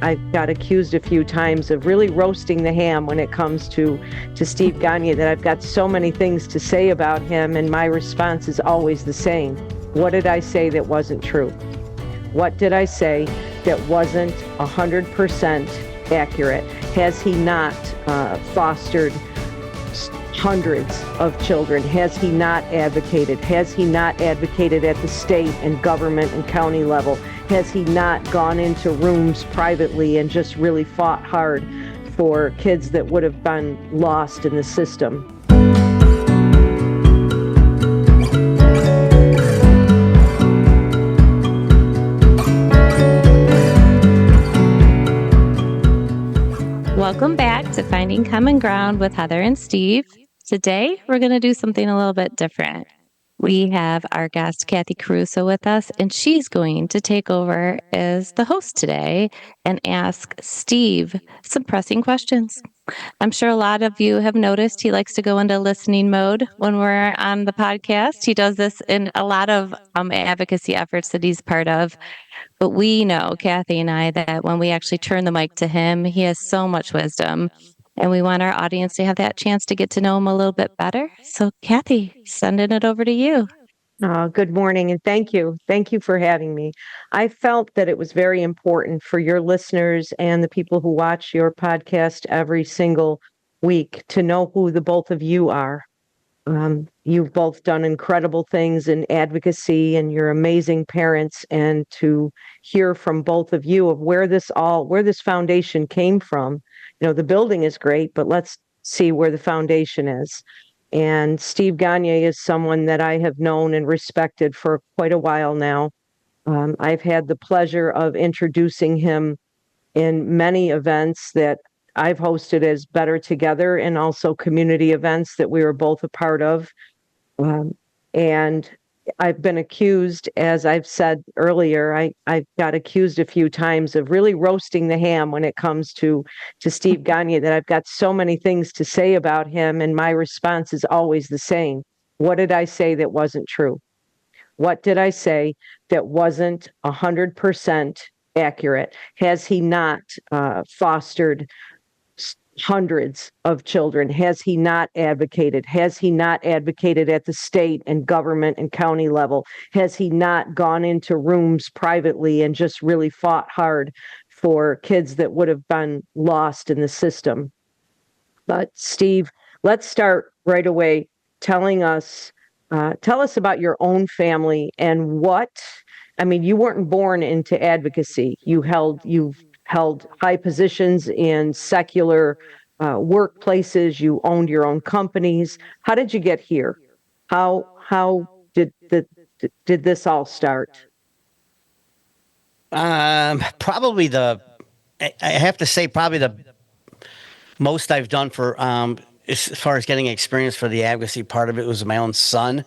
I got accused a few times of really roasting the ham when it comes to Steve Gonyea, that I've got so many things to say about him, and my response is always the same. What did I say that wasn't true? What did I say that wasn't 100% accurate? Has he not fostered hundreds of children? Has he not advocated? Has he not advocated at the state and government and county level? Has he not gone into rooms privately and just really fought hard for kids that would have been lost in the system? Welcome back to Finding Common Ground with Heather and Steve. Today, we're going to do something a little bit different. We have our guest, Kathy Caruso, with us, and she's going to take over as the host today and ask Steve some pressing questions. I'm sure a lot of you have noticed he likes to go into listening mode when we're on the podcast. He does this in a lot of advocacy efforts that he's part of. But we know, Kathy and I, that when we actually turn the mic to him, he has so much wisdom. And we want our audience to have that chance to get to know him a little bit better. So, Kathy, sending it over to you. Good morning, and thank you. Thank you for having me. I felt that it was very important for your listeners and the people who watch your podcast every single week to know who the both of you are. You've both done incredible things in advocacy, and you're amazing parents, and to hear from both of you of where this foundation came from. You know, the building is great, but let's see where the foundation is. And Steve Gonyea is someone that I have known and respected for quite a while now. I've had the pleasure of introducing him in many events that I've hosted as Better Together, and also community events that we were both a part of. And I've been accused, as I've said earlier, I got accused a few times of really roasting the ham when it comes to Steve Gonyea, that I've got so many things to say about him, and my response is always the same. What did I say that wasn't true? What did I say that wasn't 100% accurate? Has he not fostered hundreds of children? Has he not advocated? Has he not advocated at the state and government and county level? Has he not gone into rooms privately and just really fought hard for kids that would have been lost in the system? But Steve, let's start right away telling us, tell us about your own family and you weren't born into advocacy. You've held high positions in secular workplaces. You owned your own companies. How did you get here? How did this all start? Probably I have to say, probably the most I've done for as far as getting experience for the advocacy part of it was my own son.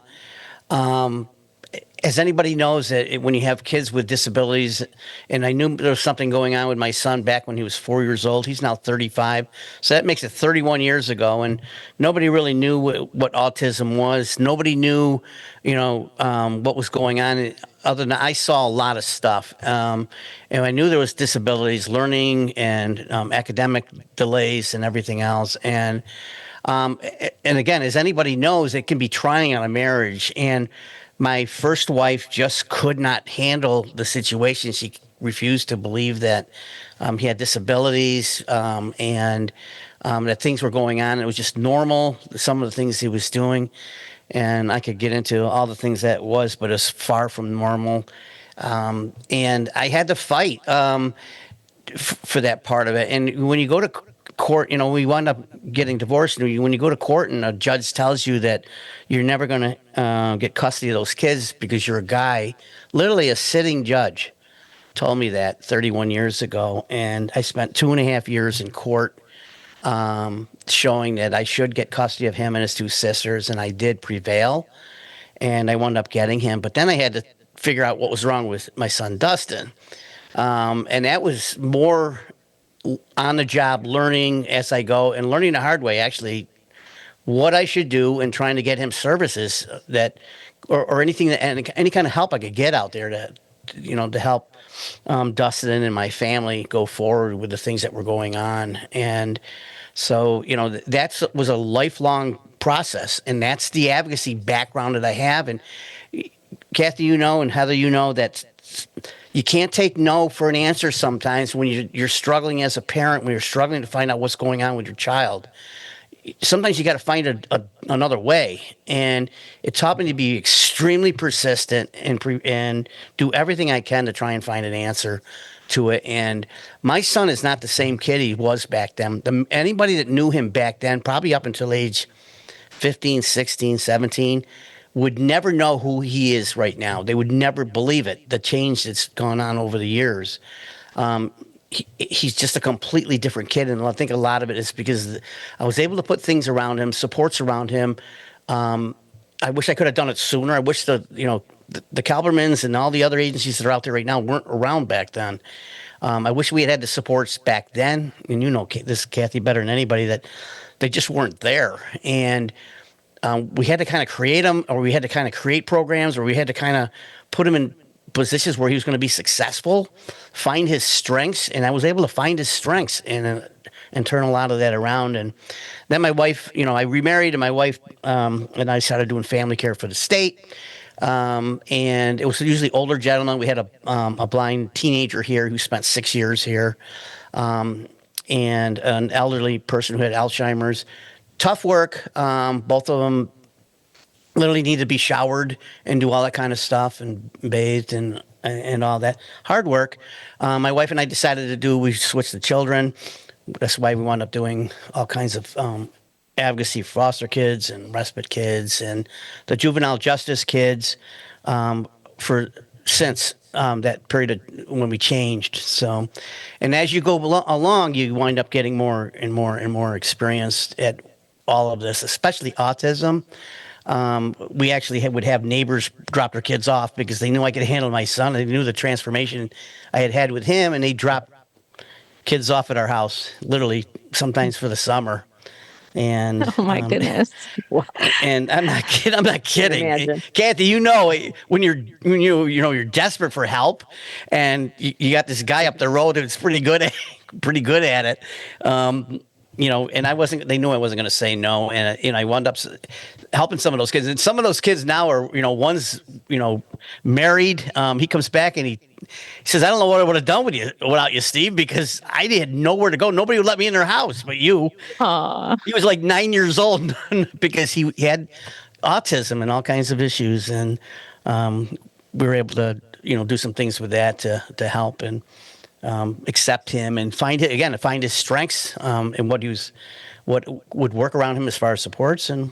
As anybody knows, that when you have kids with disabilities, and I knew there was something going on with my son back when he was 4 years old. He's now 35, so that makes it 31 years ago, and nobody really knew what autism was. Nobody knew, what was going on. Other than I saw a lot of stuff, and I knew there was disabilities, learning, and academic delays, and everything else, and again, as anybody knows, it can be trying on a marriage. And my first wife just could not handle the situation. She refused to believe that he had disabilities, and that things were going on. It was just normal, some of the things he was doing. And I could get into all the things that was, but it's far from normal. And I had to fight for that part of it. And when you go to court, we wound up getting divorced. And when you go to court and a judge tells you that you're never going to get custody of those kids because you're a guy, literally a sitting judge told me that 31 years ago. And I spent 2.5 years in court showing that I should get custody of him and his two sisters. And I did prevail, and I wound up getting him. But then I had to figure out what was wrong with my son, Dustin. And that was more on the job, learning as I go, and learning the hard way, actually, what I should do, and trying to get him services that, or anything that, any kind of help I could get out there to help Dustin and my family go forward with the things that were going on. And so, that was a lifelong process. And that's the advocacy background that I have. And Kathy, and Heather, that you can't take no for an answer sometimes when you're struggling as a parent, when you're struggling to find out what's going on with your child. Sometimes you got to find another way. And it taught me to be extremely persistent and do everything I can to try and find an answer to it. And my son is not the same kid he was back then. Anybody that knew him back then, probably up until age 15, 16, 17, would never know who he is right now. They would never believe it, the change that's gone on over the years. He's just a completely different kid. And I think a lot of it is because I was able to put things around him, supports around him. I wish I could have done it sooner. I wish the Kalbermans and all the other agencies that are out there right now weren't around back then. I wish we had the supports back then. And this, Kathy, better than anybody, that they just weren't there. And we had to kind of create them, or we had to kind of create programs, or we had to kind of put him in positions where he was going to be successful, find his strengths. And I was able to find his strengths and turn a lot of that around. And then my wife, I remarried, and my wife and I started doing family care for the state. And it was usually older gentlemen. We had a blind teenager here who spent 6 years here, and an elderly person who had Alzheimer's. Tough work. Both of them literally need to be showered and do all that kind of stuff and bathed and all that. Hard work. My wife and I decided we switched the children. That's why we wound up doing all kinds of advocacy for foster kids and respite kids and the juvenile justice kids since that period of when we changed. So, and as you go along, you wind up getting more and more and more experienced at all of this, especially autism. We actually would have neighbors drop their kids off because they knew I could handle my son. They knew the transformation I had with him, and they dropped kids off at our house, literally sometimes for the summer. And Oh my goodness. and I'm not kidding. I'm not kidding, Imagine. Kathy. When you're desperate for help, and you got this guy up the road that's pretty good at it. And I wasn't. They knew I wasn't going to say no, and I wound up helping some of those kids. And some of those kids now are, one's, married. He comes back and he says, "I don't know what I would have done without you, Steve, because I had nowhere to go. Nobody would let me in their house, but you." Aw. He was like 9 years old because he had autism and all kinds of issues, and we were able to, do some things with that to help and. Accept him and find his strengths and what would work around him as far as supports. And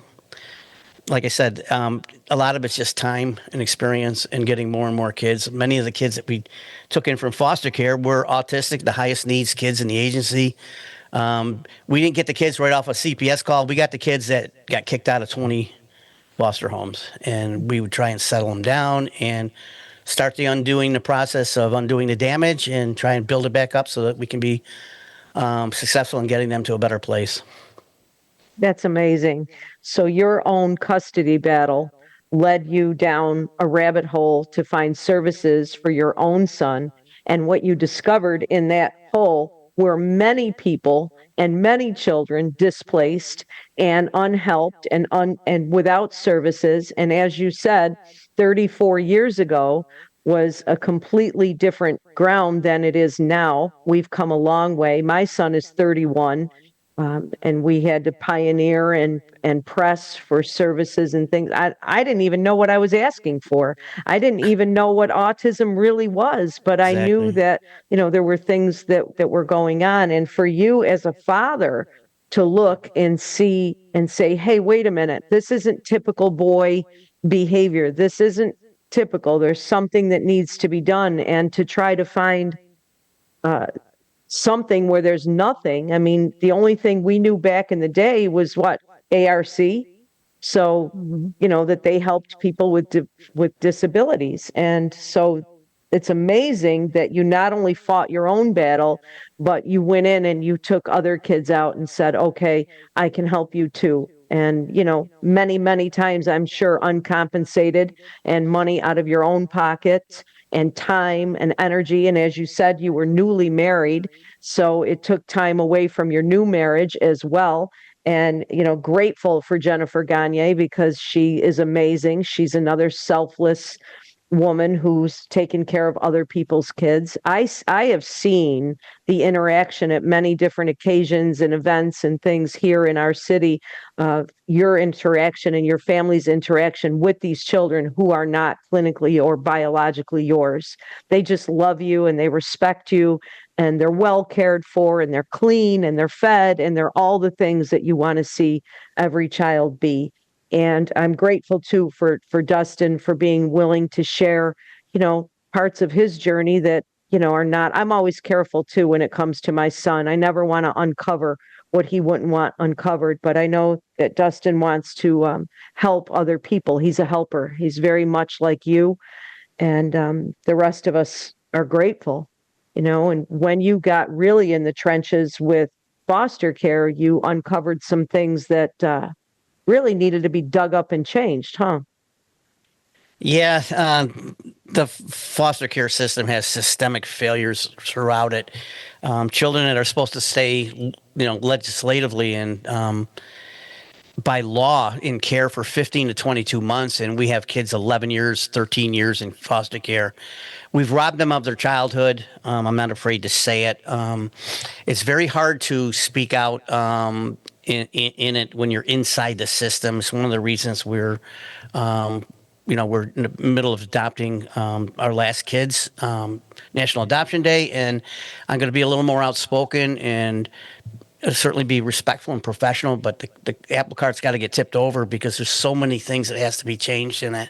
like I said, a lot of it's just time and experience and getting more and more kids. Many of the kids that we took in from foster care were autistic, the highest needs kids in the agency. We didn't get the kids right off a CPS call. We got the kids that got kicked out of 20 foster homes, and we would try and settle them down and start the process of undoing the damage and try and build it back up so that we can be successful in getting them to a better place. That's amazing. So your own custody battle led you down a rabbit hole to find services for your own son. And what you discovered in that hole were many people and many children displaced and unhelped and without services. And as you said, 34 years ago was a completely different ground than it is now. We've come a long way. My son is 31. And we had to pioneer and press for services and things. I didn't even know what I was asking for. I didn't even know what autism really was, but I knew Exactly. that, there were things that were going on. And for you as a father to look and see and say, hey, wait a minute, this isn't typical boy behavior. This isn't typical. There's something that needs to be done. And to try to find something where there's nothing. I mean, the only thing we knew back in the day was what? ARC. So, that they helped people with disabilities. And so it's amazing that you not only fought your own battle, but you went in and you took other kids out and said, okay, I can help you too. And, many, many times, I'm sure, uncompensated and money out of your own pocket and time and energy. And as you said, you were newly married, so it took time away from your new marriage as well. And, grateful for Jennifer Gonyea because she is amazing. She's another selfless woman who's taken care of other people's kids. I have seen the interaction at many different occasions and events and things here in our city, your interaction and your family's interaction with these children who are not clinically or biologically yours. They just love you and they respect you, and they're well cared for, and they're clean and they're fed, and they're all the things that you want to see every child be. And I'm grateful too for Dustin for being willing to share, parts of his journey that, are not. I'm always careful too when it comes to my son. I never want to uncover what he wouldn't want uncovered, but I know that Dustin wants to help other people. He's a helper. He's very much like you, and the rest of us are grateful, And when you got really in the trenches with foster care, you uncovered some things that really needed to be dug up and changed, huh? Yeah, the foster care system has systemic failures throughout it. Children that are supposed to stay, legislatively and by law in care for 15 to 22 months, and we have kids 11 years, 13 years in foster care. We've robbed them of their childhood. I'm not afraid to say it. It's very hard to speak out in it when you're inside the system. It's one of the reasons we're in the middle of adopting our last kids, National Adoption Day, and I'm going to be a little more outspoken and certainly be respectful and professional, but the apple cart's got to get tipped over because there's so many things that has to be changed in it.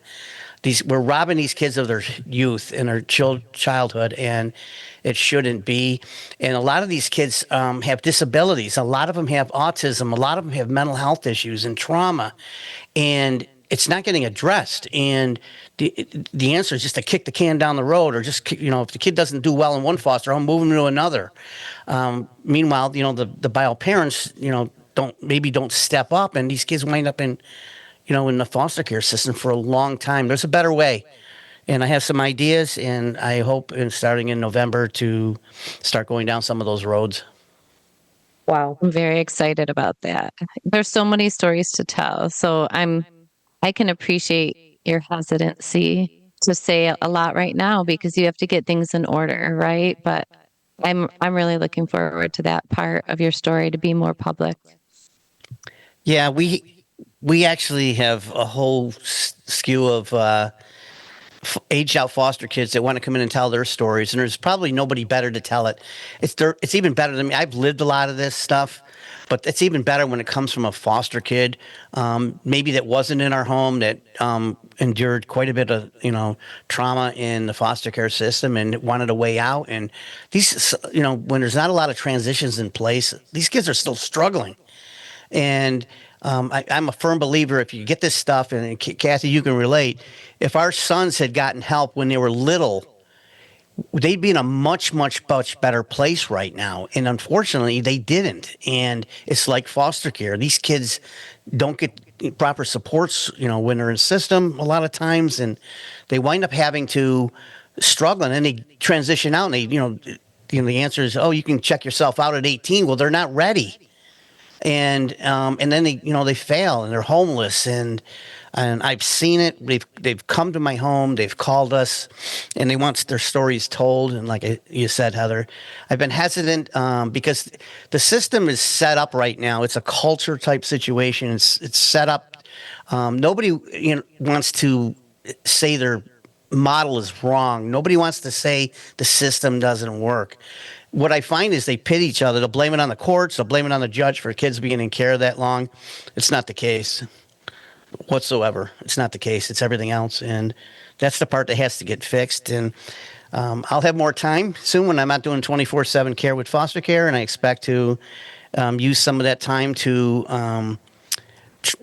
We're robbing these kids of their youth and their childhood, and it shouldn't be. And a lot of these kids have disabilities. A lot of them have autism. A lot of them have mental health issues and trauma, and it's not getting addressed. And the answer is just to kick the can down the road, or just if the kid doesn't do well in one foster home, move him to another. Meanwhile, the bio parents, don't step up, and these kids wind up in the foster care system for a long time. There's a better way. And I have some ideas, and I hope starting in November to start going down some of those roads. Wow. I'm very excited about that. There's so many stories to tell. So I can appreciate your hesitancy to say a lot right now because you have to get things in order, right? But I'm really looking forward to that part of your story to be more public. Yeah, we actually have a whole skew of aged out foster kids that want to come in and tell their stories, and there's probably nobody better to tell it. It's even better than me. I've lived a lot of this stuff, but it's even better when it comes from a foster kid, maybe that wasn't in our home, that endured quite a bit of trauma in the foster care system and wanted a way out. And these, when there's not a lot of transitions in place, these kids are still struggling. And I'm a firm believer if you get this stuff, and Kathy, you can relate, if our sons had gotten help when they were little, they'd be in a much, much, much better place right now. And unfortunately, they didn't. And it's like foster care. These kids don't get proper supports, when they're in system a lot of times, and they wind up having to struggle, and then they transition out, and the answer is, oh, you can check yourself out at 18. Well, they're not ready. And then they fail and they're homeless, and I've seen it. They've come to my home, they've called us, and they want their stories told. And like you said, Heather, I've been hesitant because the system is set up right now. It's a culture type situation. It's set up. Nobody wants to say their model is wrong. Nobody wants to say the system doesn't work. What I find is they pit each other. They'll blame it on the courts. They'll blame it on the judge for kids being in care that long. It's not the case whatsoever. It's not the case. It's everything else. And that's the part that has to get fixed. And I'll have more time soon when I'm not doing 24/7 care with foster care. And I expect to use some of that time to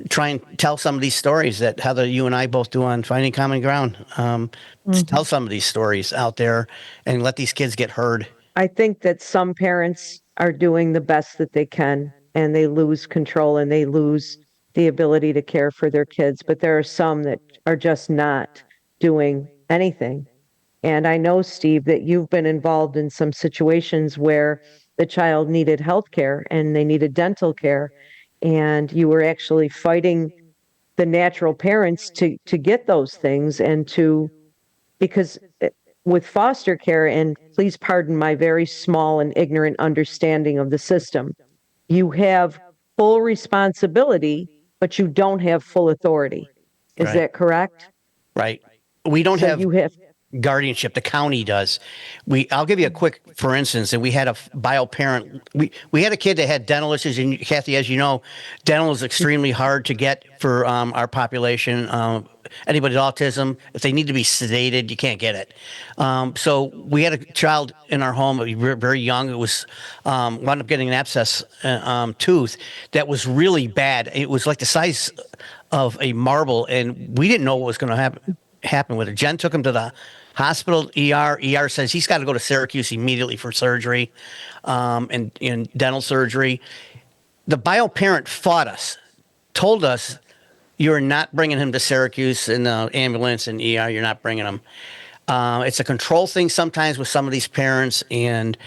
try and tell some of these stories that Heather, you and I both do on Finding Common Ground. Tell some of these stories out there and let these kids get heard. I think that some parents are doing the best that they can, and they lose control and they lose the ability to care for their kids. But there are some that are just not doing anything. And I know, Steve, that you've been involved in some situations where the child needed health care and they needed dental care, and you were actually fighting the natural parents to get those things and to because with foster care, and please pardon my very small and ignorant understanding of the system, you have full responsibility, but you don't have full authority. Is Right. that correct? Right. We don't So have you have, guardianship. The county does. I'll give you a quick, for instance, and we had a bio parent. We had a kid that had dental issues, and Kathy, as you know, dental is extremely hard to get for our population. Anybody with autism, if they need to be sedated, you can't get it. So we had a child in our home, very young. It was wound up getting an abscess tooth that was really bad. It was like the size of a marble, and we didn't know what was going to happen with it. Jen took him to the hospital, ER. ER says he's got to go to Syracuse immediately for surgery, and in dental surgery. The bio parent fought us, told us, "You're not bringing him to Syracuse in the ambulance and ER. You're not bringing him." It's a control thing sometimes with some of these parents, and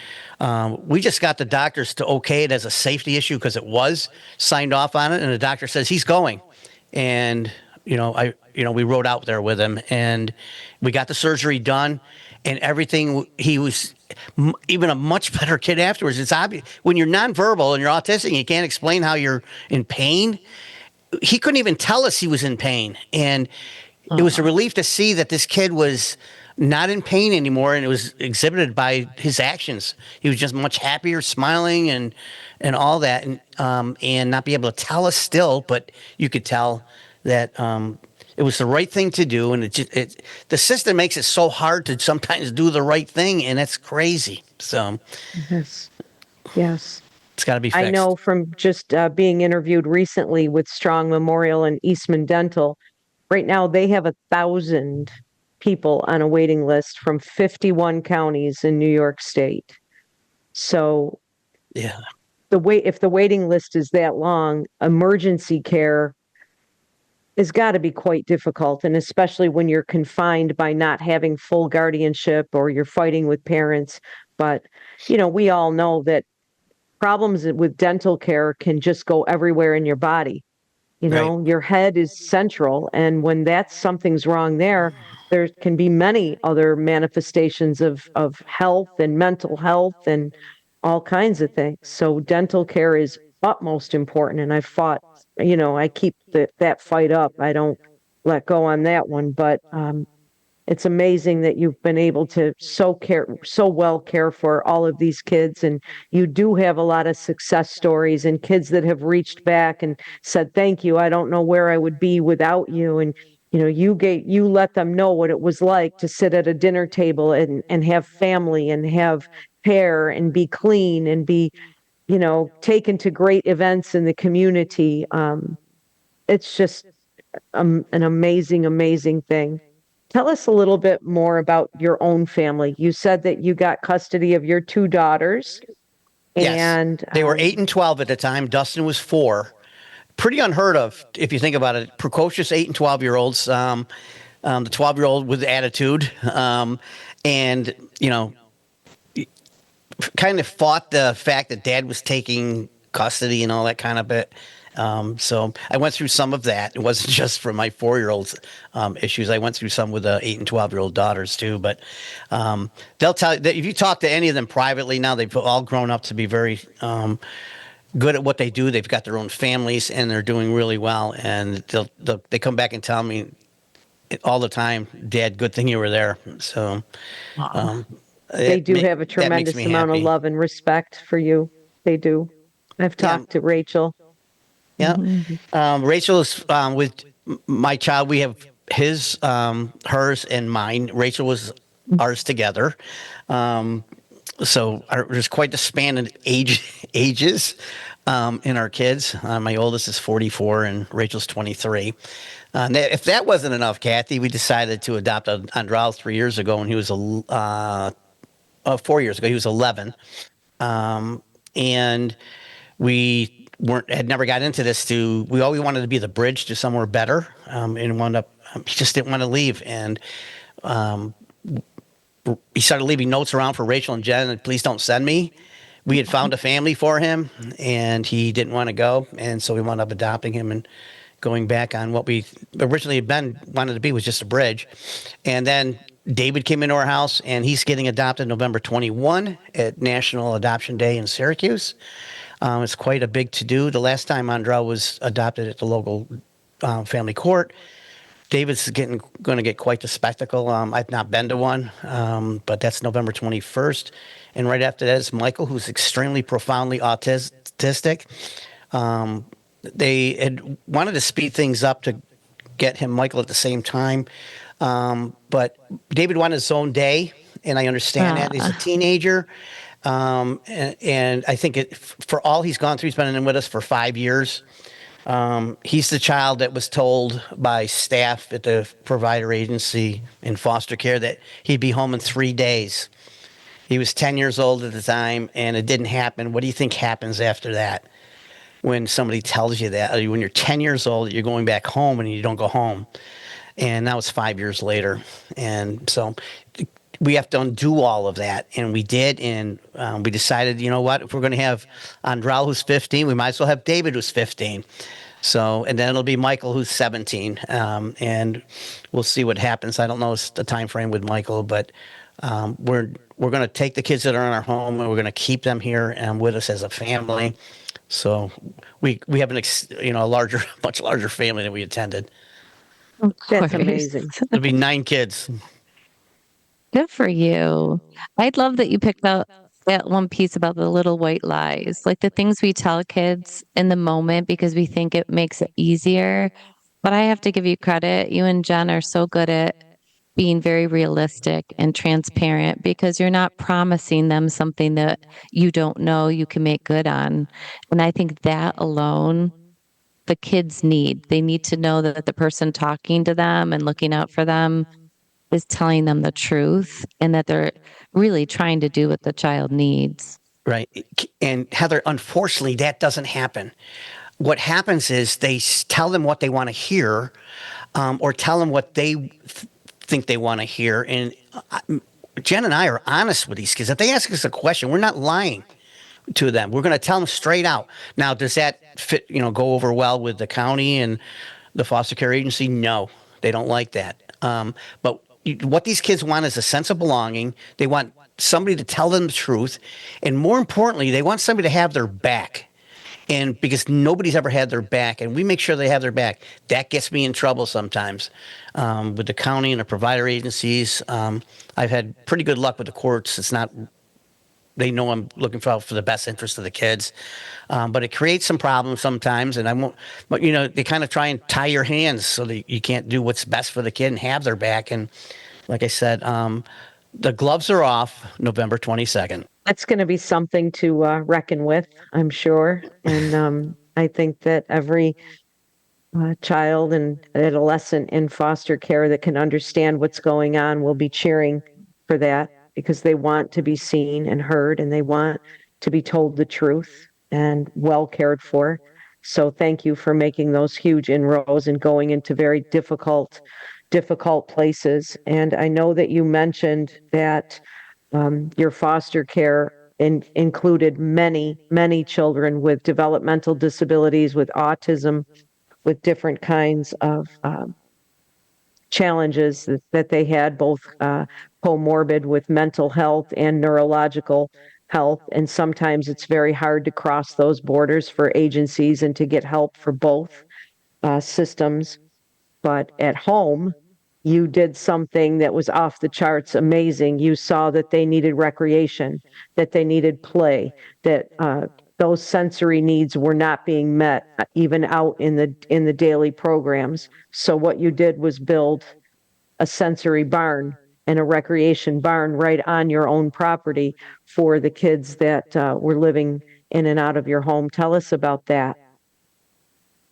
we just got the doctors to okay it as a safety issue because it was signed off on it, and the doctor says he's going, and we rode out there with him, and we got the surgery done, and everything. He was even a much better kid afterwards. It's obvious when you're nonverbal and you're autistic and you can't explain how you're in pain. He couldn't even tell us he was in pain, and it was a relief to see that this kid was not in pain anymore, and it was exhibited by his actions. He was just much happier, smiling, and all that, and not be able to tell us still, but you could tell that it was the right thing to do, and the system makes it so hard to sometimes do the right thing, and it's crazy. So yes, yes. it's got to be I know fixed. from just being interviewed recently with Strong Memorial and Eastman Dental, right now they have 1,000 people on a waiting list from 51 counties in New York State. So Yeah, if the waiting list is that long, emergency care has got to be quite difficult, and especially when you're confined by not having full guardianship or you're fighting with parents. But we all know that problems with dental care can just go everywhere in your body. right. Your head is central, and when something's wrong there can be many other manifestations of health and mental health and all kinds of things. So dental care is utmost important, and I keep that fight up. I don't let go on that one, but it's amazing that you've been able to so well care for all of these kids, and you do have a lot of success stories and kids that have reached back and said thank you. I don't know where I would be without you. And you let them know what it was like to sit at a dinner table and have family and have care and be clean and be taken to great events in the community. It's just an amazing, amazing thing. Tell us a little bit more about your own family. You said that you got custody of your two daughters, Yes, and they were 8 and 12 at the time. Dustin was 4. Pretty unheard of if you think about it. Precocious 8 and 12 year olds. The 12-year-old with attitude, and kind of fought the fact that dad was taking custody and all that kind of bit. So I went through some of that. It wasn't just for my 4-year-olds issues. I went through some with the 8 and 12-year-old daughters too. But they'll tell you that if you talk to any of them privately now, they've all grown up to be very good at what they do. They've got their own families and they're doing really well. And they come back and tell me all the time, Dad, good thing you were there. So um, they do have a that makes tremendous me amount of happy. love and respect for you. They do. I've Yeah. talked to Rachel. Yeah. Mhm. Rachel is with my child. We have his, hers, and mine. Rachel was ours together. Um, there's quite the span in ages in our kids. My oldest is 44 and Rachel's 23. If that wasn't enough, Kathy, we decided to adopt Andral 3 years ago, and he was 4 years ago. He was 11, and we had never got into this. We always wanted to be the bridge to somewhere better, and wound up. He just didn't want to leave, and he started leaving notes around for Rachel and Jen, and please don't send me. We had found a family for him, and he didn't want to go, and so we wound up adopting him and going back on what we originally had been wanted to be, was just a bridge. And then David came into our house, and he's getting adopted November 21 at National Adoption Day in Syracuse. It's quite a big to do. The last time Andra was adopted at the local family court, David's going to get quite the spectacle. I've not been to one, but that's November 21st. And right after that is Michael, who's extremely profoundly autistic. They had wanted to speed things up to get him Michael at the same time. But David wanted his own day, and I understand that. He's a teenager. And I think for all he's gone through, he's been in with us for 5 years. He's the child that was told by staff at the provider agency in foster care that he'd be home in 3 days. He was 10 years old at the time, and it didn't happen. What do you think happens after that? When somebody tells you that, when you're 10 years old, you're going back home and you don't go home. And that was 5 years later. And so we have to undo all of that. And we did. And we decided, you know what, if we're going to have Andral, who's 15, we might as well have David, who's 15. So, and then it'll be Michael, who's 17. And we'll see what happens. I don't know the time frame with Michael, but we're going to take the kids that are in our home, and we're going to keep them here and with us as a family. So we have a much larger family than we intended. That's amazing. It'll be 9 kids. Good for you. I'd love that you picked out that one piece about the little white lies, like the things we tell kids in the moment because we think it makes it easier. But I have to give you credit. You and Jen are so good at being very realistic and transparent because you're not promising them something that you don't know you can make good on. And I think that alone, the kids need. They need to know that the person talking to them and looking out for them is telling them the truth and that they're really trying to do what the child needs. Right. And Heather, unfortunately, that doesn't happen. What happens is they tell them what they want to hear, or tell them what they think they want to hear. And Jen and I are honest with these kids. If they ask us a question, we're not lying to them. We're going to tell them straight out. Now, does that fit, go over well with the county and the foster care agency? No, they don't like that. But what these kids want is a sense of belonging. They want somebody to tell them the truth. And more importantly, they want somebody to have their back. And because nobody's ever had their back, and we make sure they have their back, that gets me in trouble sometimes with the county and the provider agencies. I've had pretty good luck with the courts. They know I'm looking for the best interest of the kids, but it creates some problems sometimes. And I won't. But they kind of try and tie your hands so that you can't do what's best for the kid and have their back. And like I said, the gloves are off November 22nd. That's going to be something to reckon with, I'm sure. And I think that every child and adolescent in foster care that can understand what's going on will be cheering for that because they want to be seen and heard, and they want to be told the truth and well cared for. So thank you for making those huge inroads and going into very difficult places. And I know that you mentioned that your foster care included many children with developmental disabilities, with autism, with different kinds of challenges that they had, both comorbid with mental health and neurological health. And sometimes it's very hard to cross those borders for agencies and to get help for both systems. But at home, you did something that was off the charts amazing. You saw that they needed recreation, that they needed play, that those sensory needs were not being met even out in the daily programs. So what you did was build a sensory barn and a recreation barn right on your own property for the kids that were living in and out of your home. Tell us about that.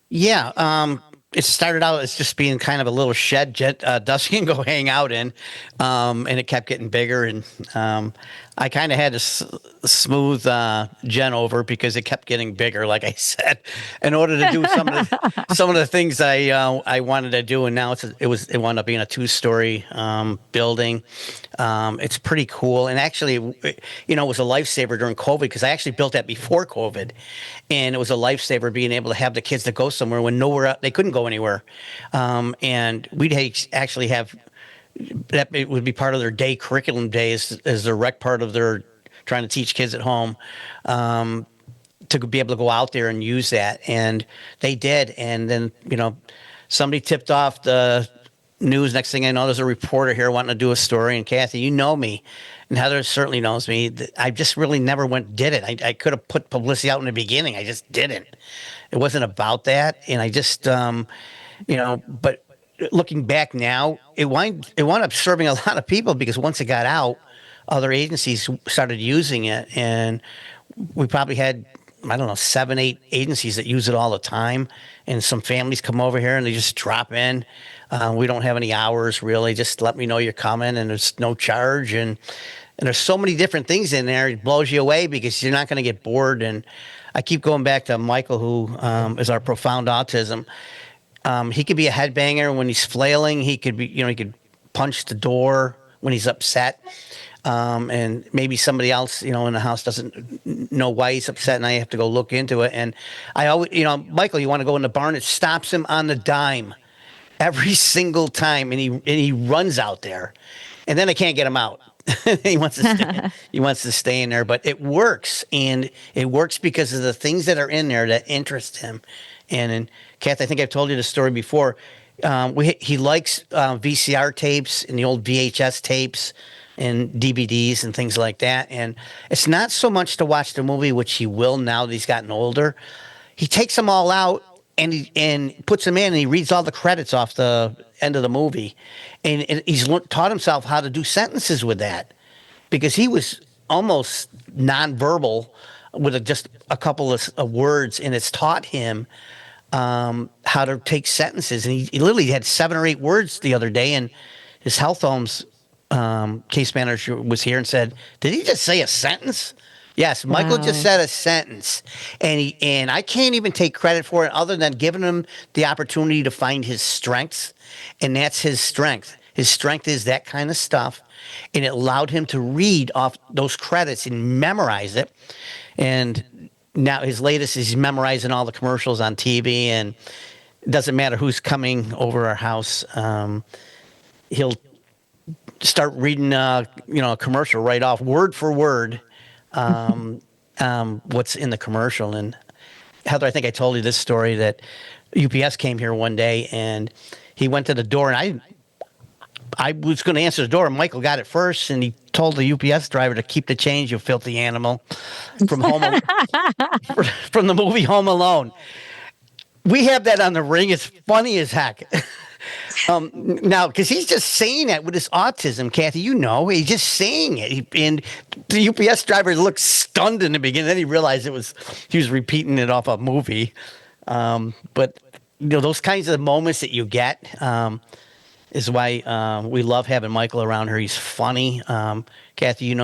Yeah. It started out as just being kind of a little shed Dusty can go hang out in, and it kept getting bigger. And I kind of had to smooth Jen over because it kept getting bigger. Like I said, in order to do some of the things I wanted to do, and now it wound up being a 2-story building. It's pretty cool, and actually, it was a lifesaver during COVID because I actually built that before COVID, and it was a lifesaver being able to have the kids to go somewhere when nowhere they couldn't go anywhere, and we'd actually have that it would be part of their day curriculum days as their rec part of their trying to teach kids at home, to be able to go out there and use that. And they did. And then, somebody tipped off the news. Next thing I know, there's a reporter here wanting to do a story. And Kathy, you know me. And Heather certainly knows me. I just really never did it. I could have put publicity out in the beginning. I just didn't. It wasn't about that. And I just, but looking back now, it wound up serving a lot of people because once it got out, other agencies started using it, and we probably had, I don't know, 7, 8 agencies that use it all the time. And some families come over here and they just drop in. We don't have any hours really. Just let me know you're coming, and there's no charge. And there's so many different things in there. It blows you away because you're not going to get bored. And I keep going back to Michael, who is our profound autism. He could be a headbanger when he's flailing. He could be, he could punch the door when he's upset. And maybe somebody else, in the house doesn't know why he's upset, and I have to go look into it. And I always, Michael, you want to go in the barn? It stops him on the dime every single time, and he runs out there, and then I can't get him out. He wants to stay in there, but it works, and it works because of the things that are in there that interest him. And Kath, I think I've told you the story before. He likes VCR tapes and the old VHS tapes and DVDs and things like that. And it's not so much to watch the movie, which he will now that he's gotten older. He takes them all out and puts them in, and he reads all the credits off the end of the movie. And he's taught himself how to do sentences with that because he was almost nonverbal with just a couple of words, and it's taught him how to take sentences. And he literally had 7 or 8 words the other day, and his health homes case manager was here and said, "Did he just say a sentence?" Yes, Michael just said a sentence, and I can't even take credit for it other than giving him the opportunity to find his strengths, and that's his strength. His strength is that kind of stuff, and it allowed him to read off those credits and memorize it. And now his latest is he's memorizing all the commercials on TV, and it doesn't matter who's coming over our house. He'll start reading, a commercial right off, word for word, what's in the commercial. And Heather, I think I told you this story that UPS came here one day, and he went to the door, and I was going to answer the door, and Michael got it first, and he told the UPS driver to keep the change, you filthy animal, from from the movie Home Alone. We have that on the Ring. It's funny as heck. Now, because he's just saying that with his autism, Kathy, he's just saying it. And the UPS driver looked stunned in the beginning. Then he realized he was repeating it off a movie. But those kinds of moments that you get is why we love having Michael around here. He's funny. Kathy,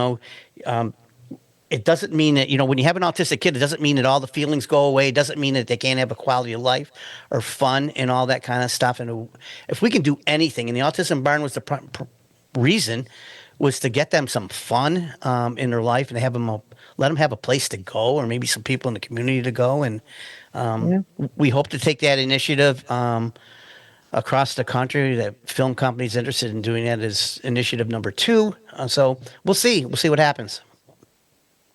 it doesn't mean that, when you have an autistic kid, it doesn't mean that all the feelings go away. It doesn't mean that they can't have a quality of life or fun and all that kind of stuff. And if we can do anything, and the Autism Barn was the reason was to get them some fun in their life and have them let them have a place to go, or maybe some people in the community to go. And we hope to take that initiative across the country. That film companies interested in doing that is initiative number 2. So we'll see. We'll see what happens.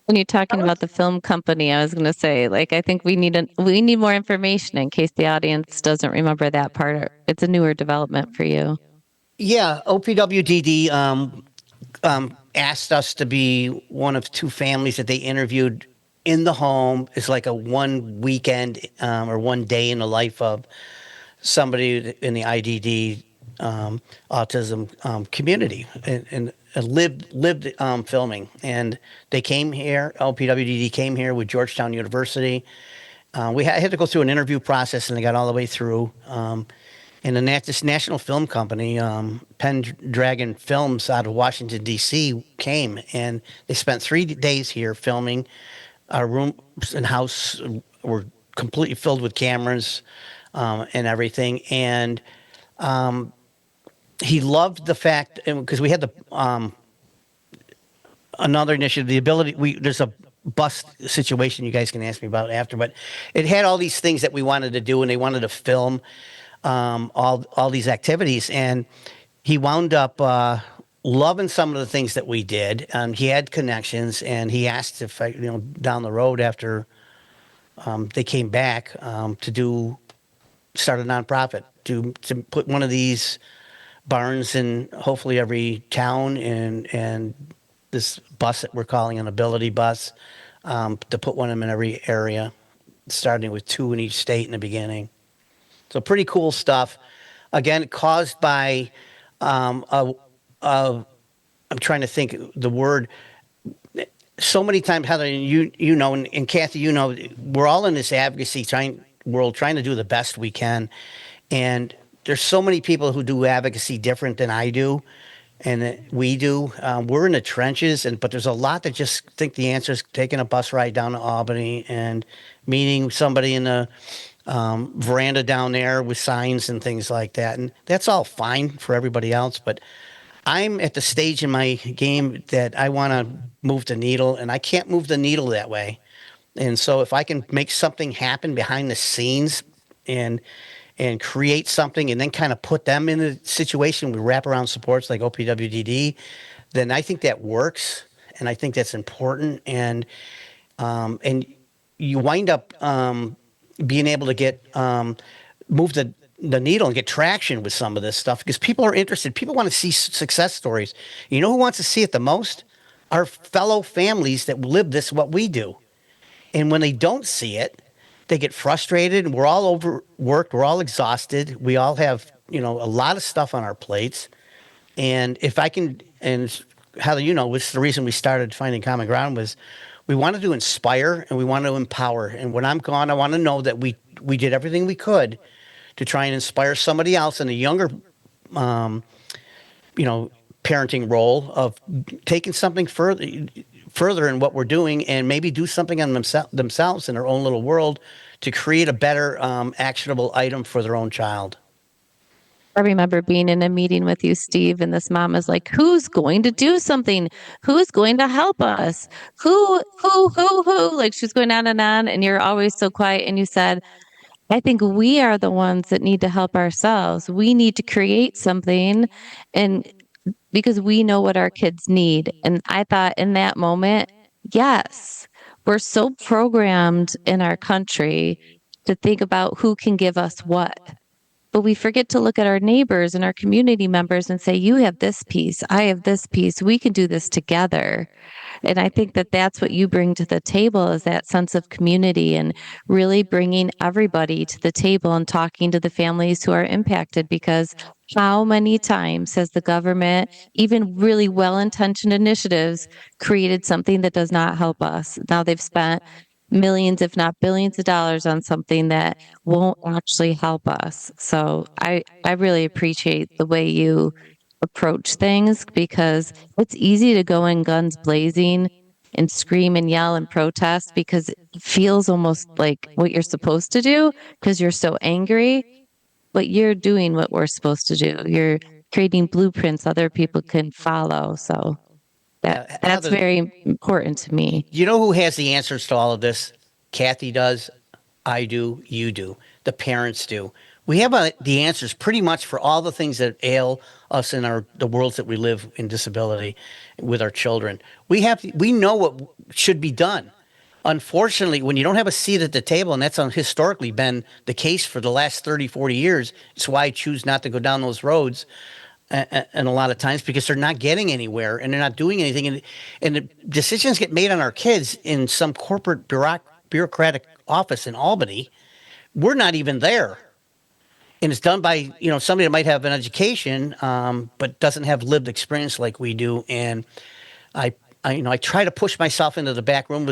When you're talking about the film company, I was going to say, I think we need more information in case the audience doesn't remember that part. It's a newer development for you. Yeah, OPWDD asked us to be one of 2 families that they interviewed in the home. It's like a one weekend or one day in the life of somebody in the IDD autism community, and lived filming. And they came here. LPWDD came here with Georgetown University. We had to go through an interview process, and they got all the way through. And this national film company, Pendragon Films out of Washington D.C., came and they spent 3 days here filming. Our rooms and house were completely filled with cameras and everything. And he loved the fact because we had the another initiative, the ability. There's a bus situation you guys can ask me about after, but it had all these things that we wanted to do, and they wanted to film all these activities, and he wound up loving some of the things that we did. He had connections, and he asked if down the road after they came back start a nonprofit to put one of these barns in hopefully every town, and this bus that we're calling an ability bus, to put one of them in every area, starting with 2 in each state in the beginning. So pretty cool stuff. Again, caused by I'm trying to think the word. So many times, Heather, and you know, and Kathy, you know, we're all in this advocacy world trying to do the best we can, and there's so many people who do advocacy different than I do, and that we do. We're in the trenches, but there's a lot that just think the answer is taking a bus ride down to Albany and meeting somebody in the veranda down there with signs and things like that, and that's all fine for everybody else, but I'm at the stage in my game that I want to move the needle, and I can't move the needle that way. And so, if I can make something happen behind the scenes, and create something, and then kind of put them in a situation with wraparound supports like OPWDD, then I think that works, and I think that's important. And you wind up being able to get move the needle and get traction with some of this stuff because people are interested. People want to see success stories. You know who wants to see it the most? Our fellow families that live this what we do. And when they don't see it, they get frustrated. And we're all overworked. We're all exhausted. We all have a lot of stuff on our plates. And if I can, and Heather, which is the reason we started Finding Common Ground, was we wanted to inspire and we wanted to empower. And when I'm gone, I want to know that we did everything we could to try and inspire somebody else in a younger, parenting role of taking something further in what we're doing and maybe do something on themselves in their own little world to create a better actionable item for their own child. I remember being in a meeting with you, Steve, and this mom is like, who's going to do something? Who's going to help us? Who? Like she's going on. And you're always so quiet. And you said, I think we are the ones that need to help ourselves. We need to create something and because we know what our kids need. And I thought in that moment, yes, we're so programmed in our country to think about who can give us what. But we forget to look at our neighbors and our community members and say, you have this piece, I have this piece, we can do this together. And I think that that's what you bring to the table is that sense of community and really bringing everybody to the table and talking to the families who are impacted because how many times has the government, even really well-intentioned initiatives, created something that does not help us? Now they've spent millions, if not billions of dollars on something that won't actually help us. So I really appreciate the way you approach things because it's easy to go in guns blazing and scream and yell and protest because it feels almost like what you're supposed to do because you're so angry, but you're doing what we're supposed to do. You're creating blueprints other people can follow. So that's Heather, very important to me. you know who has the answers to all of this? Kathy does. I do. You do. The parents do. We have the answers pretty much for all the things that ail us in the worlds that we live in disability with our children. We know what should be done. Unfortunately, when you don't have a seat at the table, and that's historically been the case for the last 30, 40 years, it's why I choose not to go down those roads. And a lot of times because they're not getting anywhere and they're not doing anything. And the decisions get made on our kids in some corporate bureaucratic office in Albany. We're not even there. And it's done by, somebody that might have an education, but doesn't have lived experience like we do. And I I try to push myself into the back room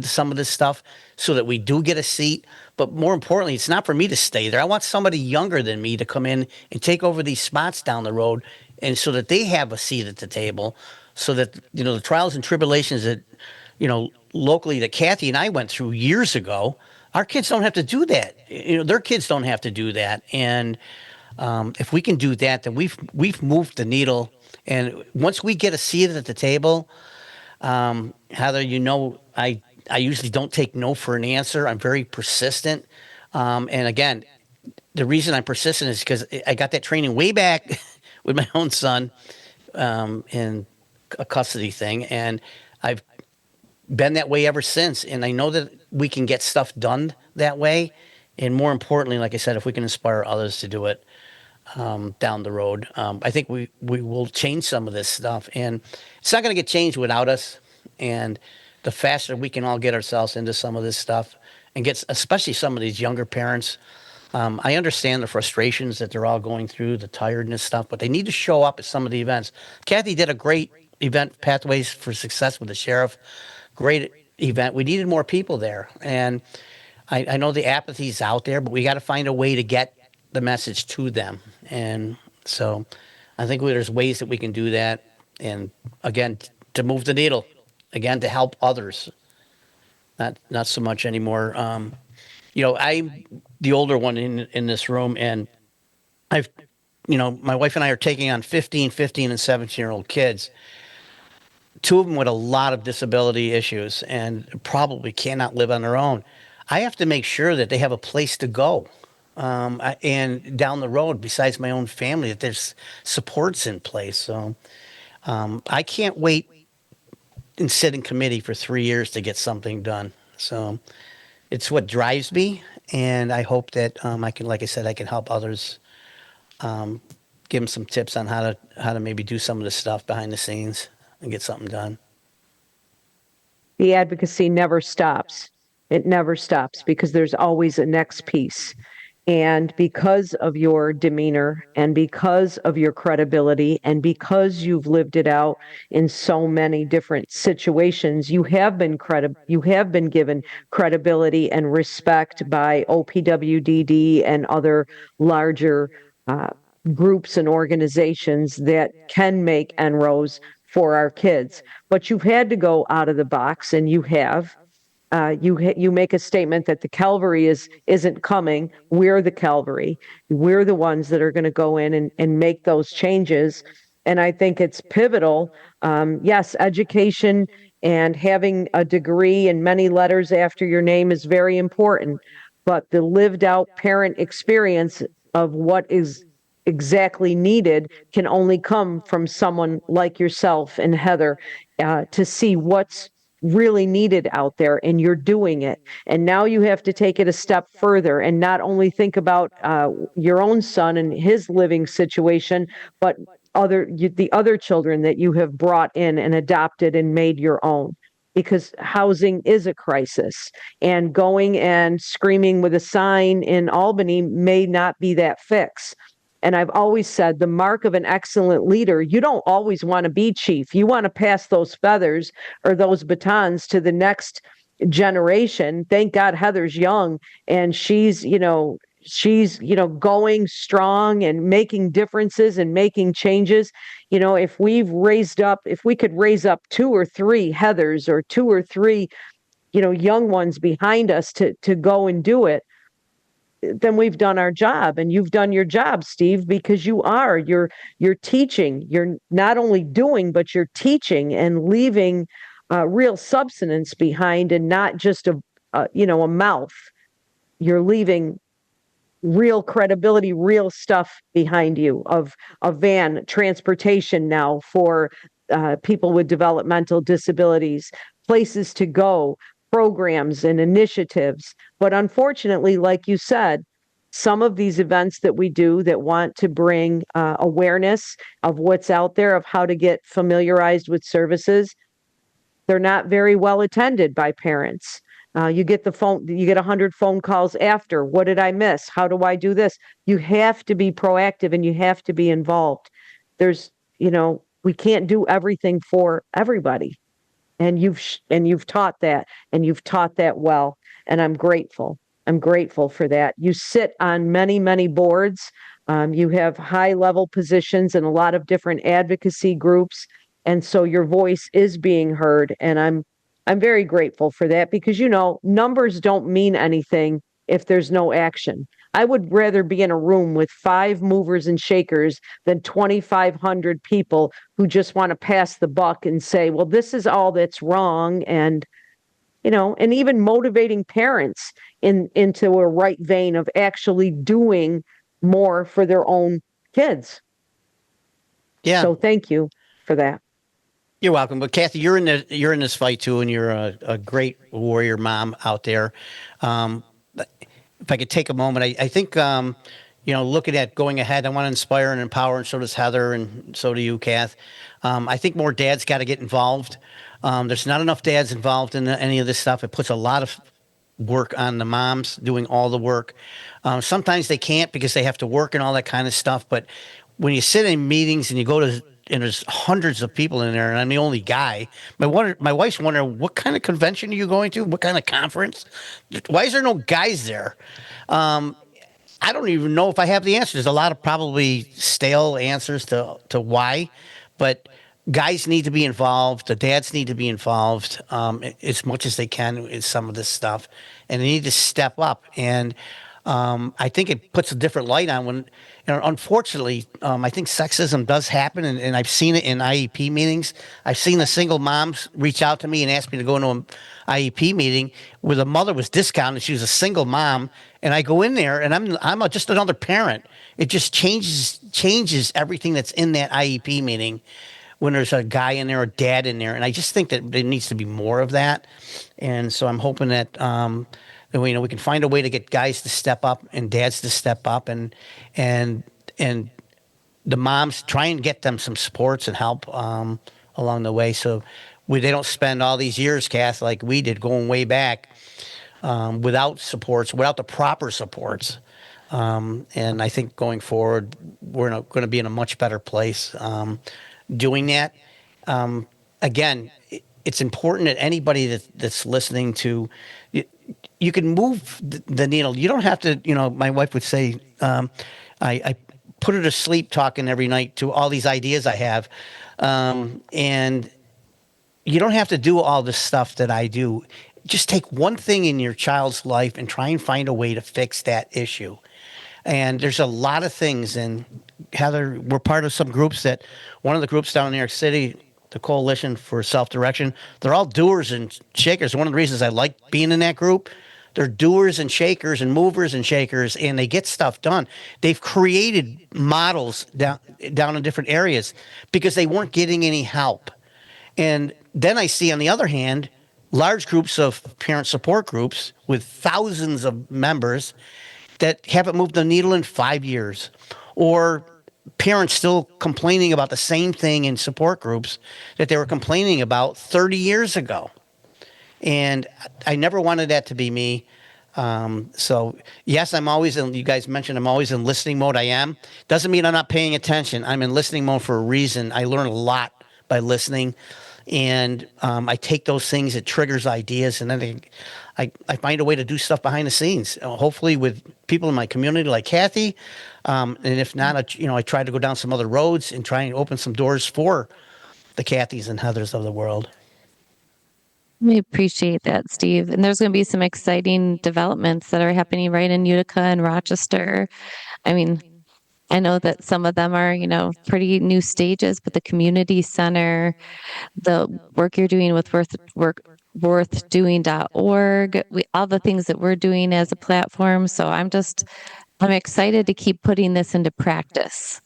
some of this stuff so that we do get a seat. But more importantly, it's not for me to stay there. I want somebody younger than me to come in and take over these spots down the road, and so that they have a seat at the table, so that the trials and tribulations that locally that Kathy and I went through years ago, our kids don't have to do that. Their kids don't have to do that, and if we can do that, then we've moved the needle. And once we get a seat at the table, Heather, I usually don't take no for an answer. I'm very persistent. And again, the reason I'm persistent is because I got that training way back with my own son in a custody thing, and I've been that way ever since. And I know that we can get stuff done that way. And more importantly, like I said, if we can inspire others to do it down the road, I think we will change some of this stuff. And it's not going to get changed without us. And the faster we can all get ourselves into some of this stuff and get, especially some of these younger parents, I understand the frustrations that they're all going through, the tiredness stuff, but they need to show up at some of the events. Kathy did a great event, Pathways for Success with the Sheriff. Great event. We needed more people there. And I know the apathy's out there, but we got to find a way to get the message to them. And so I think there's ways that we can do that. And again, to move the needle, again, to help others, not so much anymore. I'm the older one in this room, and I've, my wife and I are taking on 15, and 17-year-old kids, two of them with a lot of disability issues and probably cannot live on their own. I have to make sure that they have a place to go. And down the road, besides my own family, that there's supports in place. So I can't wait and sit in committee for 3 years to get something done. So it's what drives me, and I hope that I can, like I said, I can help others, give them some tips on how to maybe do some of this stuff behind the scenes and get something done. The advocacy never stops. It never stops because there's always a next piece. And because of your demeanor and because of your credibility and because you've lived it out in so many different situations, you have been given credibility and respect by OPWDD and other larger groups and organizations that can make enros for our kids. But you've had to go out of the box, and you have. You make a statement that the Calvary isn't coming. We're the Calvary. We're the ones that are going to go in and make those changes. And I think it's pivotal. Yes, education and having a degree and many letters after your name is very important. But the lived out parent experience of what is exactly needed can only come from someone like yourself and Heather, to see what's really needed out there, and you're doing it. And now you have to take it a step further and not only think about your own son and his living situation, but the other children that you have brought in and adopted and made your own. Because housing is a crisis, and going and screaming with a sign in Albany may not be that fix. And I've always said the mark of an excellent leader, you don't always want to be chief. You want to pass those feathers or those batons to the next generation. Thank God Heather's young, and she's going strong and making differences and making changes. If we could raise up 2 or 3 Heathers or 2 or 3, young ones behind us to go and do it, then we've done our job. And you've done your job, Steve, because you're teaching. You're not only doing, but you're teaching and leaving real substance behind, and not just a mouth. You're leaving real credibility, real stuff behind you, of a van transportation now for people with developmental disabilities, places to go, programs and initiatives. But unfortunately, like you said, some of these events that we do that want to bring awareness of what's out there, of how to get familiarized with services, they're not very well attended by parents. You get 100 phone calls after. What did I miss? How do I do this? You have to be proactive and you have to be involved. There's, We can't do everything for everybody. And you've taught that, and you've taught that well, and I'm grateful. I'm grateful for that. You sit on many, many boards. You have high level positions in a lot of different advocacy groups, and so your voice is being heard. And I'm very grateful for that, because numbers don't mean anything if there's no action. I would rather be in a room with five movers and shakers than 2,500 people who just want to pass the buck and say, well, this is all that's wrong. And even motivating parents into a right vein of actually doing more for their own kids. Yeah, So thank you for that. you're welcome. But Kathy, you're in this fight too, and you're a great warrior mom out there. Um, if I could take a moment, I think looking at going ahead, I want to inspire and empower, and so does Heather, and so do you, Kath. I think more dads got to get involved. There's not enough dads involved in any of this stuff. It puts a lot of work on the moms doing all the work. Sometimes they can't because they have to work and all that kind of stuff. But when you sit in meetings and you go to and there's hundreds of people in there, and I'm the only guy. My wife's wondering, what kind of convention are you going to? What kind of conference? Why is there no guys there? I don't even know if I have the answer. There's a lot of probably stale answers to why, but guys need to be involved. The dads need to be involved as much as they can in some of this stuff, and they need to step up. And I think it puts a different light on when, unfortunately, I think sexism does happen, and I've seen it in IEP meetings. I've seen the single moms reach out to me and ask me to go into an IEP meeting where the mother was discounted. She was a single mom, and I go in there, and I'm just another parent. It just changes everything that's in that IEP meeting when there's a guy in there, a dad in there, and I just think that there needs to be more of that. And so I'm hoping that we can find a way to get guys to step up and dads to step up, and the moms try and get them some supports and help along the way, so they don't spend all these years, Kath, like we did going way back, without supports, without the proper supports. And I think going forward, we're going to be in a much better place doing that. Again, it's important that anybody that's listening to, you can move the needle. You don't have to, my wife would say, I put her to sleep talking every night to all these ideas I have. And you don't have to do all this stuff that I do. Just take one thing in your child's life and try and find a way to fix that issue. And there's a lot of things. And Heather, we're part of some groups one of the groups down in New York City, the Coalition for Self-Direction, they're all doers and shakers. One of the reasons I like being in that group, they're doers and shakers and movers and shakers, and they get stuff done. They've created models down in different areas because they weren't getting any help. And then I see, on the other hand, large groups of parent support groups with thousands of members that haven't moved the needle in 5 years, or parents still complaining about the same thing in support groups that they were complaining about 30 years ago. And I never wanted that to be me. So yes, you guys mentioned I'm always in listening mode. I am. Doesn't mean I'm not paying attention. I'm in listening mode for a reason. I learn a lot by listening. And I take those things, it triggers ideas, and then I find a way to do stuff behind the scenes, hopefully with people in my community like Kathy. And if not, I try to go down some other roads and try and open some doors for the Kathys and Heathers of the world. We appreciate that, Steve. And there's going to be some exciting developments that are happening right in Utica and Rochester. I mean, I know that some of them are, pretty new stages, but the community center, the work you're doing with worthdoing.org, all the things that we're doing as a platform. So I'm excited to keep putting this into practice.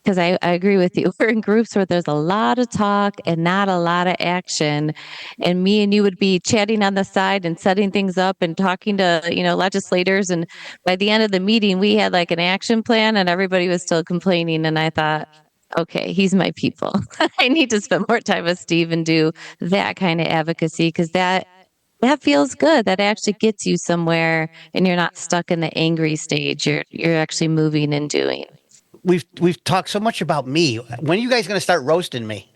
Because I agree with you. We're in groups where there's a lot of talk and not a lot of action. And me and you would be chatting on the side and setting things up and talking to, legislators. And by the end of the meeting, we had like an action plan and everybody was still complaining. And I thought, okay, he's my people. I need to spend more time with Steve and do that kind of advocacy, because that feels good. That actually gets you somewhere and you're not stuck in the angry stage. You're actually moving and doing. we've talked so much about me. When are you guys going to start roasting me?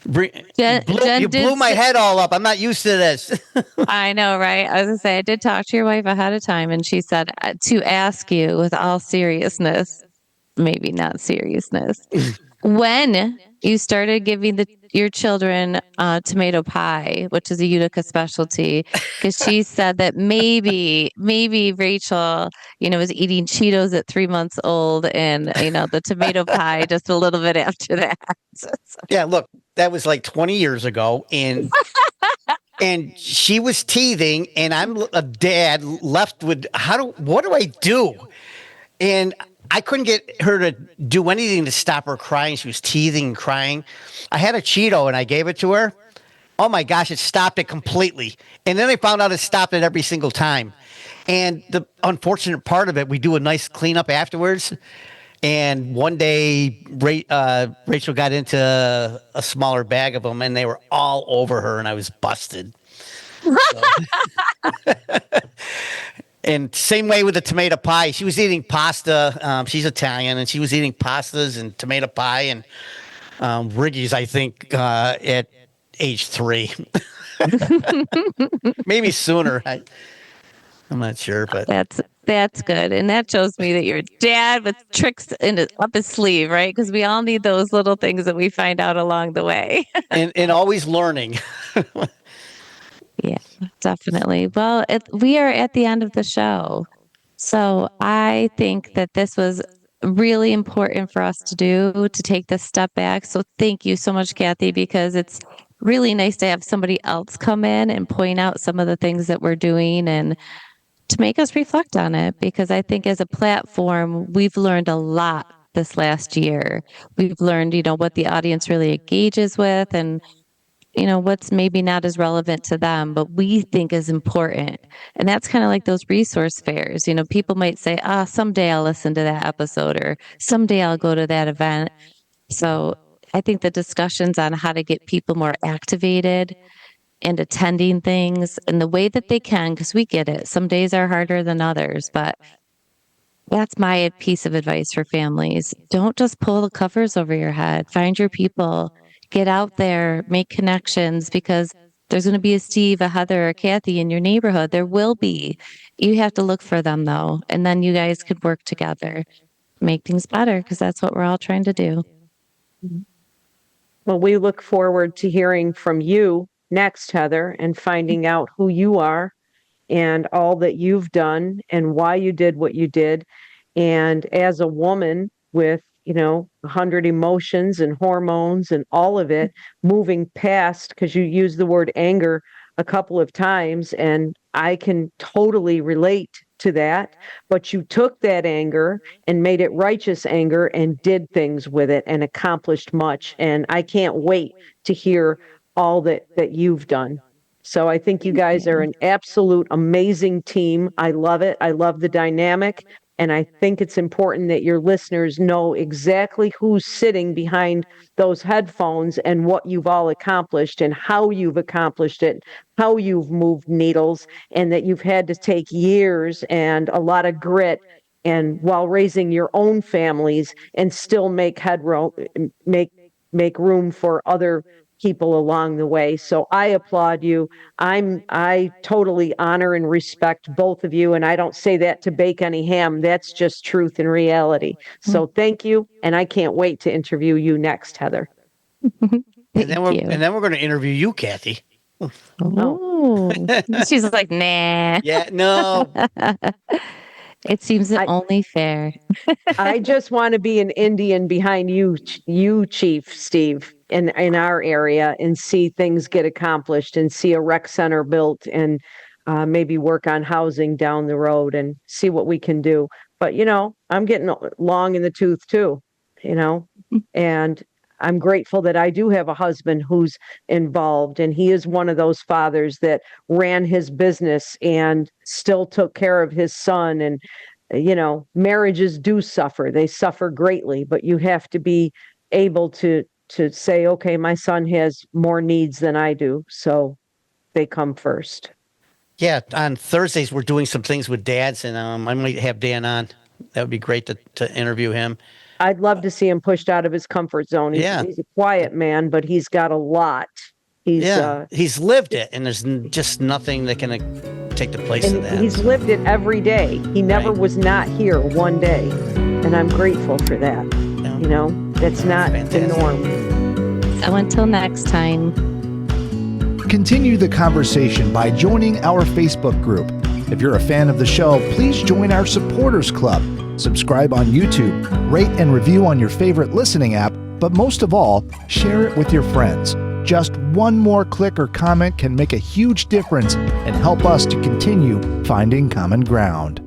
You blew my head all up. I'm not used to this. I know, right? I was gonna say I did talk to your wife ahead of time, and she said to ask you with all seriousness, maybe not seriousness, when you started giving your children tomato pie, which is a Utica specialty, because she said that maybe Rachel, was eating Cheetos at 3 months old, and the tomato pie just a little bit after that. Yeah, look, that was like 20 years ago, and she was teething, and I'm a dad left with what do I do? And I couldn't get her to do anything to stop her crying. She was teething and crying. I had a Cheeto and I gave it to her. Oh my gosh, it stopped it completely. And then I found out it stopped it every single time. And the unfortunate part of it, we do a nice cleanup afterwards. And one day, Rachel got into a smaller bag of them, and they were all over her, and I was busted. So. And same way with the tomato pie. She was eating pasta. She's Italian, and she was eating pastas and tomato pie and Riggies, I think, at age 3. Maybe sooner. I'm not sure, but that's good, and that shows me that you're a dad with tricks up his sleeve, right? Because we all need those little things that we find out along the way. and always learning. Yeah, definitely. Well, we are at the end of the show. So I think that this was really important for us to do, to take this step back. So thank you so much, Kathy, because it's really nice to have somebody else come in and point out some of the things that we're doing and to make us reflect on it. Because I think as a platform, we've learned a lot this last year. We've learned, what the audience really engages with and what's maybe not as relevant to them, but we think is important. And that's kind of like those resource fairs. People might say, someday I'll listen to that episode or someday I'll go to that event. So I think the discussions on how to get people more activated and attending things in the way that they can, because we get it. Some days are harder than others, but that's my piece of advice for families. Don't just pull the covers over your head. Find your people. Get out there, make connections because there's going to be a Steve, a Heather, a Kathy in your neighborhood. There will be. You have to look for them though. And then you guys could work together, make things better because that's what we're all trying to do. Well, we look forward to hearing from you next, Heather, and finding out who you are and all that you've done and why you did what you did. And as a woman with, 100 emotions and hormones and all of it, moving past, because you used the word anger a couple of times, and I can totally relate to that. But you took that anger and made it righteous anger and did things with it and accomplished much. And I can't wait to hear all that you've done. So I think you guys are an absolute amazing team. I love it. I love the dynamic. And I think it's important that your listeners know exactly who's sitting behind those headphones and what you've all accomplished and how you've accomplished it, how you've moved needles, and that you've had to take years and a lot of grit and while raising your own families and still make headroom, make room for other people along the way. So I applaud you. I totally honor and respect both of you. And I don't say that to bake any ham. That's just truth and reality. So thank you. And I can't wait to interview you next, Heather. And then we're going to interview you, Kathy. Oh, she's like, nah. Yeah, no. It seems only fair. I just want to be an Indian behind you, Chief Steve, in our area, and see things get accomplished, and see a rec center built, and maybe work on housing down the road, and see what we can do. But I'm getting long in the tooth too, and I'm grateful that I do have a husband who's involved, and he is one of those fathers that ran his business and still took care of his son. And marriages do suffer. They suffer greatly, but you have to be able to say, okay, my son has more needs than I do, so they come first. Yeah, on Thursdays we're doing some things with dads, and I might have Dan on. That would be great to interview him. I'd love to see him pushed out of his comfort zone. Yeah, He's a quiet man, but he's got a lot. He's yeah, he's lived it, and there's just nothing that can take the place of and that. he's lived it every day. He never Right. was not here one day, and I'm grateful for that. Yeah. You know, that's not Fantastic. the norm. So until next time. Continue the conversation by joining our Facebook group. If you're a fan of the show, please join our supporters club. Subscribe on YouTube, rate and review on your favorite listening app, but most of all, share it with your friends. Just one more click or comment can make a huge difference and help us to continue finding common ground.